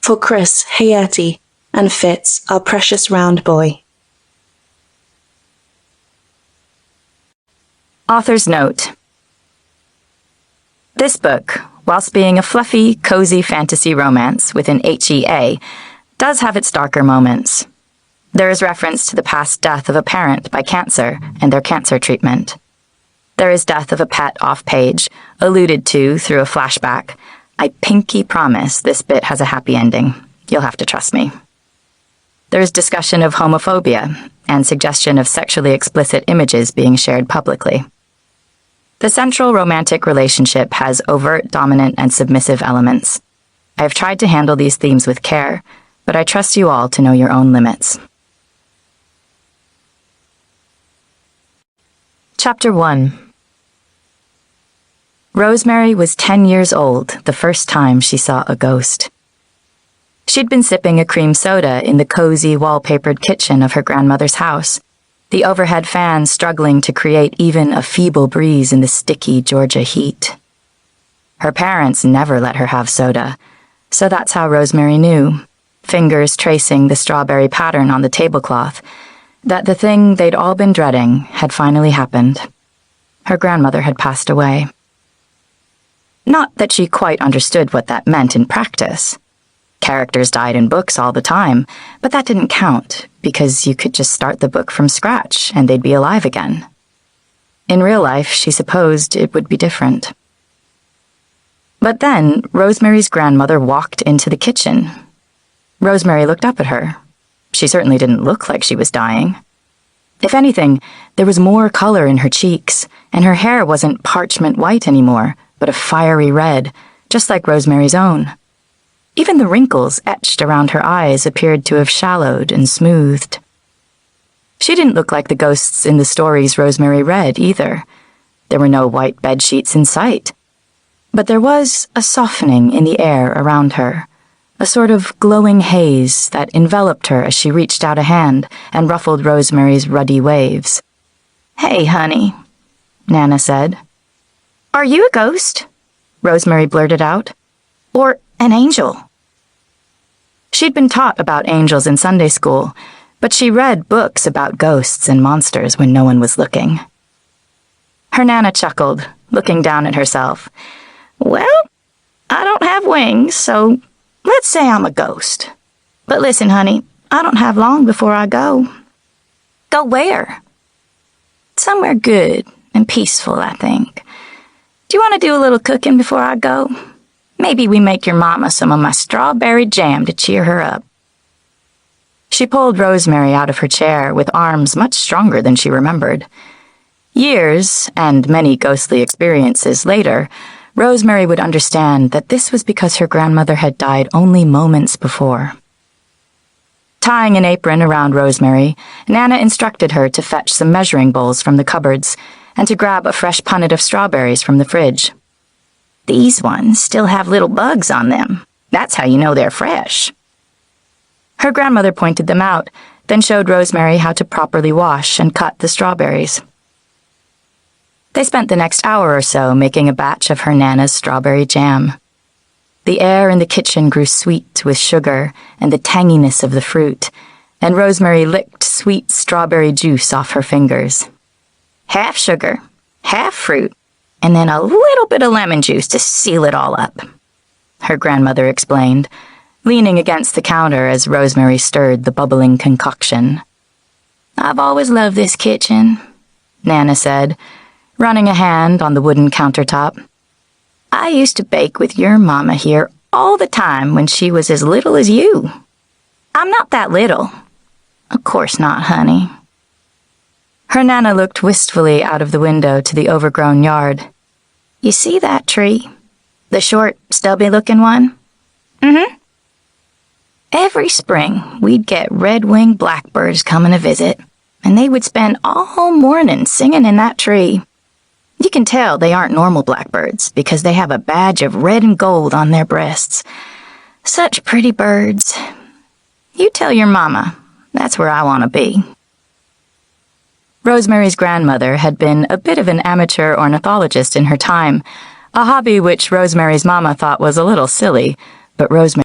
For Chris, Hayati, and Fitz, our precious round boy. Author's note. This book, whilst being a fluffy, cozy fantasy romance with an HEA, does have its darker moments. There is reference to the past death of a parent by cancer and their cancer treatment. There is death of a pet off-page, alluded to through a flashback. I pinky promise this bit has a happy ending. You'll have to trust me. There is discussion of homophobia and suggestion of sexually explicit images being shared publicly. The central romantic relationship has overt, dominant, and submissive elements. I have tried to handle these themes with care, but I trust you all to know your own limits. Chapter 1. Rosemary was 10 years old the first time she saw a ghost. She'd been sipping a cream soda in the cozy, wallpapered kitchen of her grandmother's house, the overhead fan struggling to create even a feeble breeze in the sticky Georgia heat. Her parents never let her have soda, so that's how Rosemary knew, fingers tracing the strawberry pattern on the tablecloth, that the thing they'd all been dreading had finally happened. Her grandmother had passed away. Not that she quite understood what that meant in practice. Characters died in books all the time, but that didn't count, because you could just start the book from scratch and they'd be alive again. In real life, she supposed it would be different. But then, Rosemary's grandmother walked into the kitchen. Rosemary looked up at her. She certainly didn't look like she was dying. If anything, there was more color in her cheeks, and her hair wasn't parchment white anymore, but a fiery red, just like Rosemary's own. Even the wrinkles etched around her eyes appeared to have shallowed and smoothed. She didn't look like the ghosts in the stories Rosemary read, either. There were no white bedsheets in sight. But there was a softening in the air around her, a sort of glowing haze that enveloped her as she reached out a hand and ruffled Rosemary's ruddy waves. "Hey, honey," Nana said. "Are you a ghost?" Rosemary blurted out. "Or an angel?" She'd been taught about angels in Sunday school, but she read books about ghosts and monsters when no one was looking. Her Nana chuckled, looking down at herself. "Well, I don't have wings, so let's say I'm a ghost. But listen, honey, I don't have long before I go." "Go where?" "Somewhere good and peaceful, I think. Do you want to do a little cooking before I go? Maybe we make your mama some of my strawberry jam to cheer her up." She pulled Rosemary out of her chair with arms much stronger than she remembered. Years, and many ghostly experiences later, Rosemary would understand that this was because her grandmother had died only moments before. Tying an apron around Rosemary, Nana instructed her to fetch some measuring bowls from the cupboards and to grab a fresh punnet of strawberries from the fridge. "These ones still have little bugs on them. That's how you know they're fresh." Her grandmother pointed them out, then showed Rosemary how to properly wash and cut the strawberries. They spent the next hour or so making a batch of her Nana's strawberry jam. The air in the kitchen grew sweet with sugar and the tanginess of the fruit, and Rosemary licked sweet strawberry juice off her fingers. "Half sugar, half fruit, and then a little bit of lemon juice to seal it all up," her grandmother explained, leaning against the counter as Rosemary stirred the bubbling concoction. "I've always loved this kitchen," Nana said, running a hand on the wooden countertop. "I used to bake with your mama here all the time when she was as little as you." "I'm not that little." "Of course not, honey." Her Nana looked wistfully out of the window to the overgrown yard. "You see that tree? The short, stubby-looking one?" "Mm-hmm." "Every spring, we'd get red-winged blackbirds coming to visit, and they would spend all morning singing in that tree. You can tell they aren't normal blackbirds because they have a badge of red and gold on their breasts. Such pretty birds. You tell your mama, that's where I want to be." Rosemary's grandmother had been a bit of an amateur ornithologist in her time, a hobby which Rosemary's mama thought was a little silly, but Rosemary